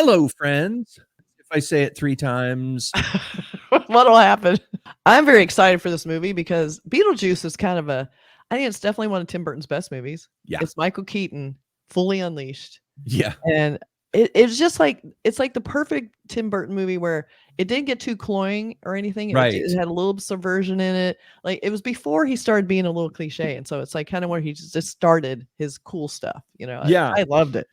Hello, friends. If I say it 3 times. What'll happen? I'm very excited for this movie because Beetlejuice is kind of I think it's definitely one of Tim Burton's best movies. Yeah. It's Michael Keaton, fully unleashed. Yeah. And it's just like, it's like the perfect Tim Burton movie where it didn't get too cloying or anything. Right. It had a little subversion in it. Like, it was before he started being a little cliche. And so it's like kind of where he just started his cool stuff, Yeah. I loved it.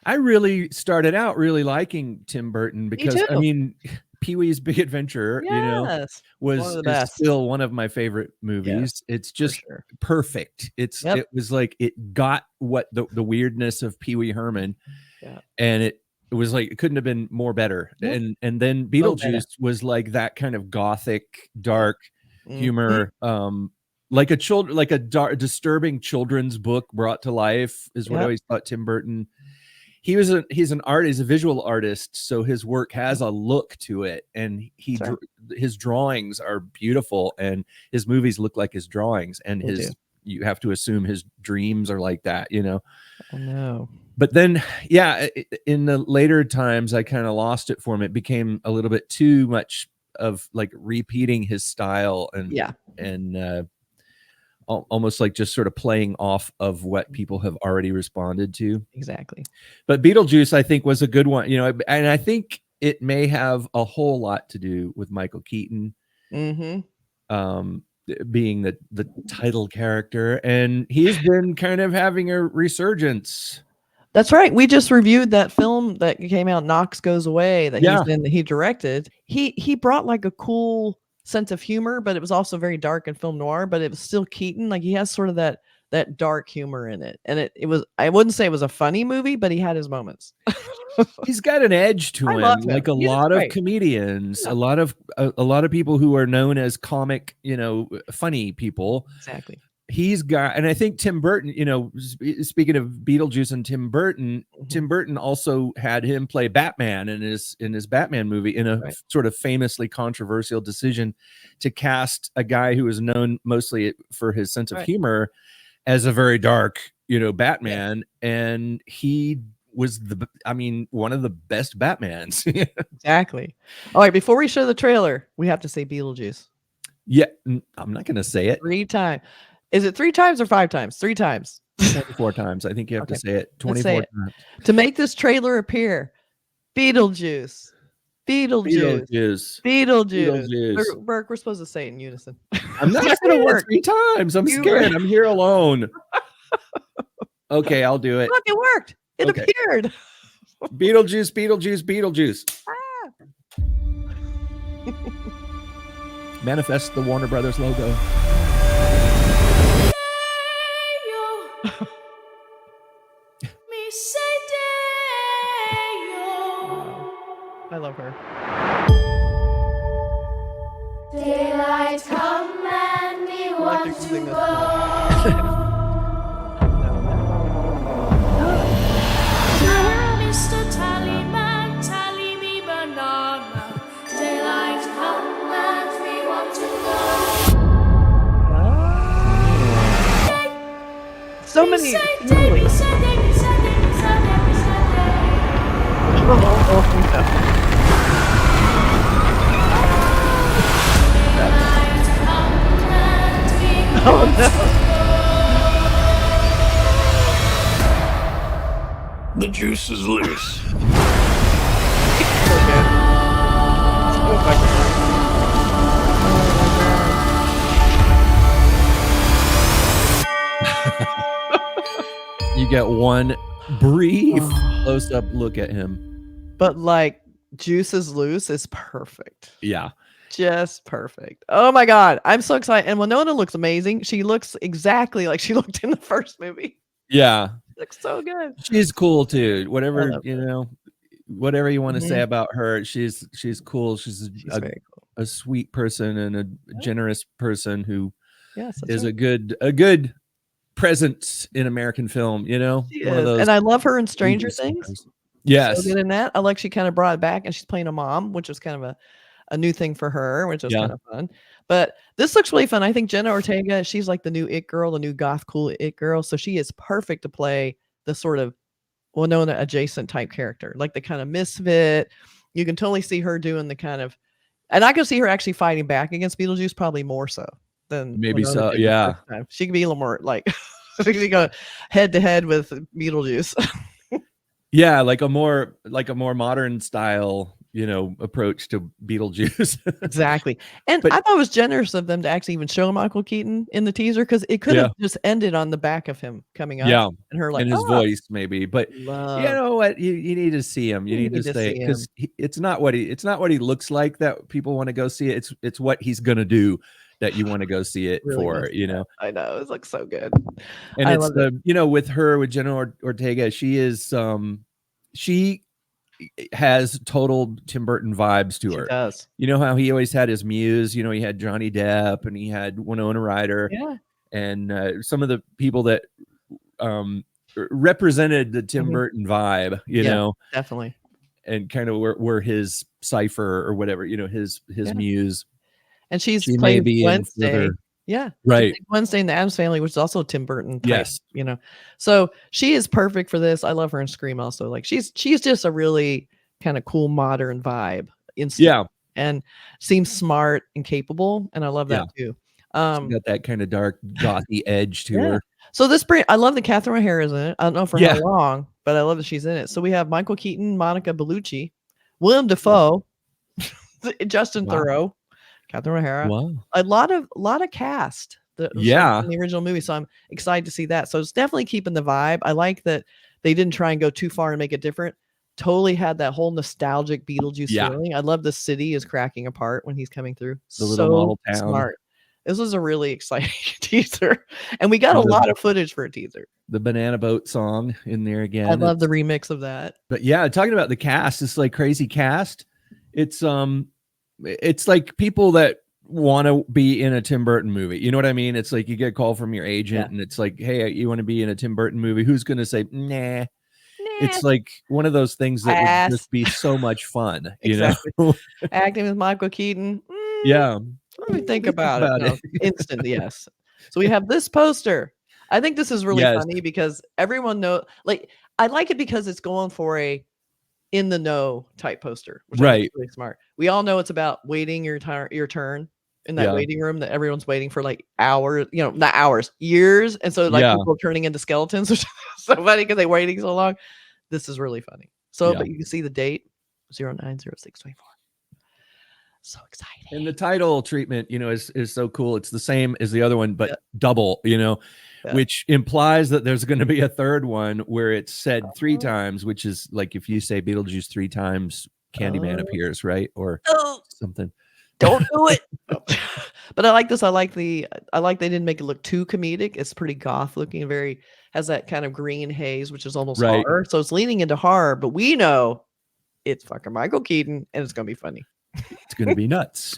I really started out really liking Tim Burton because, I mean, Pee-wee's Big Adventure, was still one of my favorite movies. It's just perfect. It was like, it got what the weirdness of Pee-wee Herman, and it was like, it couldn't have been more better. And then Beetlejuice was like that kind of gothic, dark humor, like a disturbing children's book brought to life is what I always thought Tim Burton. He's an artist, a visual artist, so his work has a look to it, and his drawings are beautiful, and his movies look like his drawings, and you have to assume his dreams are like that, Oh no. But then, in the later times, I kind of lost it for him. It became a little bit too much of like repeating his style and almost like just sort of playing off of what people have already responded to. Exactly. But Beetlejuice, I think, was a good one, and I think it may have a whole lot to do with Michael Keaton being the title character, and he's been kind of having a resurgence. That's right. We just reviewed that film that came out, Knox Goes Away, that he directed. He brought like a cool sense of humor, but it was also very dark and film noir, but it was still Keaton. Like, he has sort of that dark humor in it. And it was, I wouldn't say it was a funny movie, but he had his moments. He's got an edge to him, like a lot of comedians, a lot of people who are known as comic, funny people. Exactly. He's got, and I think Tim Burton, speaking of Beetlejuice and Tim Burton, Tim Burton also had him play Batman in his Batman movie, in a sort of famously controversial decision to cast a guy who is known mostly for his sense of humor as a very dark, Batman. And he was one of the best Batmans. Exactly. All right. Before we show the trailer, we have to say Beetlejuice. Yeah. I'm not going to say it 3 times. Is it 3 times or 5 times? 3 times. 24 times. I think you have to say it 24 times. To make this trailer appear, Beetlejuice. Beetlejuice. Beetlejuice. Burk, we're supposed to say it in unison. I'm not going to work 3 times. I'm scared. I'm here alone. Okay, I'll do it. Look, it worked. It appeared. Beetlejuice, Beetlejuice, Beetlejuice. Manifest the Warner Brothers logo. I love her. Daylight come and we want to go. Mr. Tallyman, tally me banana. Daylight come and we want to go. So many. Oh no. The juice is loose. You get one brief close-up look at him. But like, Juice is Loose is perfect. Yeah. Just perfect. Oh my God. I'm so excited. And Winona looks amazing. She looks exactly like she looked in the first movie. Yeah. She looks so good. She's cool too. Whatever, whatever you want to say about her, she's cool. She's a sweet person and a generous person who is a good presence in American film, She is. And I love her in Stranger Things. Yes. So good in that. I like she kind of brought it back, and she's playing a mom, which was kind of a new thing for her, which was kind of fun. But this looks really fun. I think Jenna Ortega, she's like the new it girl, the new goth cool it girl. So she is perfect to play the sort of Winona adjacent type character, like the kind of misfit. You can totally see her doing the kind of, and I could see her actually fighting back against Beetlejuice probably more so than maybe Winona so. did the Yeah. first time. She could be a little more like she could go head to head with Beetlejuice. Yeah, like a more modern style, approach to Beetlejuice. Exactly. And I thought it was generous of them to actually even show Michael Keaton in the teaser, because it could have just ended on the back of him coming up and her like, and his voice maybe. But love. you know what? You need to see him. You need to say, because it's not what he looks like that people want to go see it. It's what he's gonna do that you want to go see it Really for, I know, it looks so good. And it's with Jenna Ortega, she has total Tim Burton vibes to her. She does. You know how he always had his muse, he had Johnny Depp and he had Winona Ryder. Yeah. And some of the people that represented the Tim Burton vibe, definitely. And kind of were his cipher or whatever, his muse. And she may be Wednesday. Yeah. Right. Wednesday in the Addams Family, which is also Tim Burton type, yes. So she is perfect for this. I love her in Scream also. Like she's just a really kind of cool modern vibe. And seems smart and capable. And I love that too. She's got that kind of dark gothy edge to her. So I love that Catherine O'Hara is in it. I don't know for how long, but I love that she's in it. So we have Michael Keaton, Monica Bellucci, Willem Dafoe, Justin Theroux, Catherine O'Hara. Wow. A lot of cast that was in the original movie. So I'm excited to see that. So it's definitely keeping the vibe. I like that they didn't try and go too far and make it different. Totally had that whole nostalgic Beetlejuice feeling. I love the city is cracking apart when he's coming through. The little model town. Smart. This was a really exciting teaser. And we got a lot of footage for a teaser. The Banana Boat song in there again. I love the remix of that. But yeah, talking about the cast, it's like crazy cast. It's like people that want to be in a Tim Burton movie. You know what I mean? It's like you get a call from your agent and it's like, hey, you want to be in a Tim Burton movie? Who's going to say, nah? It's like one of those things that would just be so much fun. Exactly. You know? Acting with Michael Keaton. Yeah. Let me think about it. No, instant, yes. So we have this poster. I think this is really funny because everyone knows, like, I like it because it's going for a in the know type poster, which I think is really smart. We all know it's about waiting your turn in that waiting room that everyone's waiting for like hours, not hours, years. And so like people are turning into skeletons, which is so funny because they're waiting so long. This is really funny. So, but you can see the date 09/06/24. So exciting. And the title treatment, is so cool. It's the same as the other one, but double, which implies that there's going to be a third one where it's said 3 times, which is like if you say Beetlejuice 3 times, Candyman appears, right? Or something. Don't do it. But I like this. I like they didn't make it look too comedic. It's pretty goth looking, has that kind of green haze, which is almost horror. So it's leaning into horror, but we know it's fucking Michael Keaton and it's going to be funny. It's going to be nuts.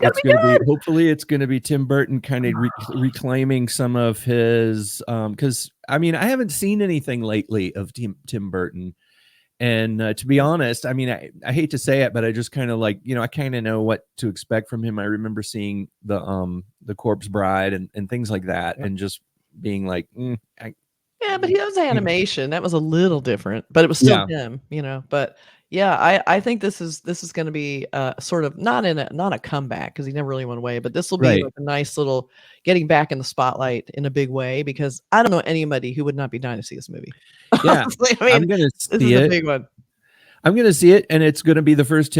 Hopefully it's going to be Tim Burton kind of reclaiming some of his, because I haven't seen anything lately of Tim Burton. And to be honest, I hate to say it, but I just kind of like, I kind of know what to expect from him. I remember seeing the Corpse Bride and things like that, and just being like, but he was animation. That was a little different, but it was still him, But yeah, I think this is going to be sort of not a comeback because he never really went away, but this will be like a nice little getting back in the spotlight in a big way, because I don't know anybody who would not be dying to see this movie. Yeah, I'm gonna see it. A big one. I'm gonna see it, and it's gonna be the first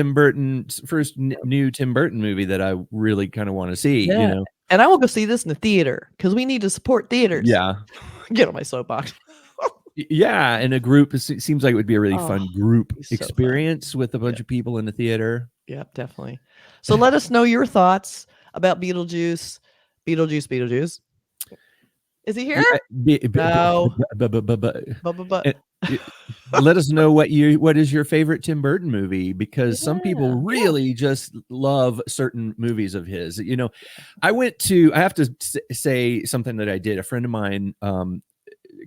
new Tim Burton movie that I really kind of want to see. And I will go see this in the theater because we need to support theaters. Yeah, get on my soapbox. Yeah, and a group. It seems like it would be a really fun group experience with a bunch of people in the theater. Yep, definitely. So let us know your thoughts about Beetlejuice. Beetlejuice. Is he here? No. Let us know what is your favorite Tim Burton movie, because some people really just love certain movies of his. I have to say something that I did. A friend of mine,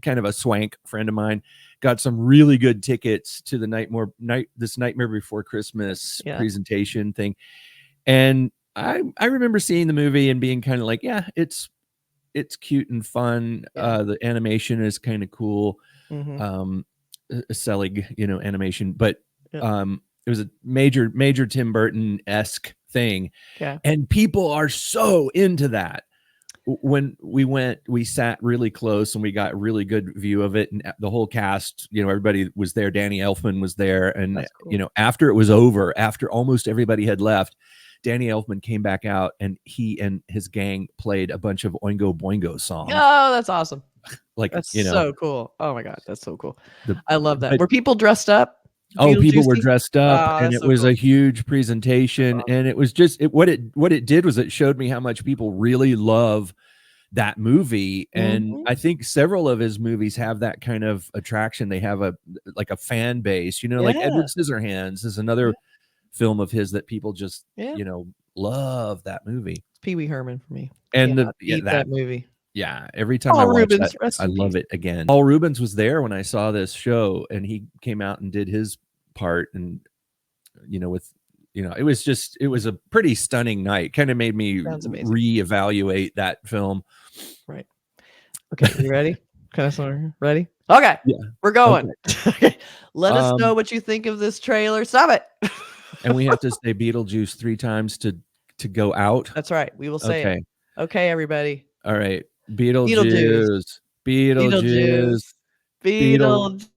kind of a swank friend of mine, got some really good tickets to the Nightmare Before Christmas presentation thing. And I remember seeing the movie and being kind of like, it's cute and fun. The animation is kind of cool. Selig, animation, but it was a major Tim Burton-esque thing. Yeah. And people are so into that. When we went, we sat really close and we got a really good view of it. And the whole cast, everybody was there. Danny Elfman was there. And, cool. After it was over, after almost everybody had left, Danny Elfman came back out and he and his gang played a bunch of Oingo Boingo songs. Oh, that's awesome. That's so cool. Oh my God. That's so cool. I love that. Were people dressed up? Oh, people were dressed up, and it was a huge presentation. And it was just what it did was it showed me how much people really love that movie. And I think several of his movies have that kind of attraction. They have a fan base, like Edward Scissorhands is another film of his that people just, love that movie. It's Pee Wee Herman for me. And that movie. Yeah, every time I watch that, I love it again. Paul Rubens was there when I saw this show, and he came out and did his part, and it was a pretty stunning night. Kind of made me reevaluate that film. Right. Okay, you ready? Ready? Okay. Yeah, we're going. Okay. Let us know what you think of this trailer. Stop it. And we have to say Beetlejuice 3 times to go out. That's right. We will say it. Okay, everybody. All right. Beetlejuice. Beetlejuice. Beetlejuice.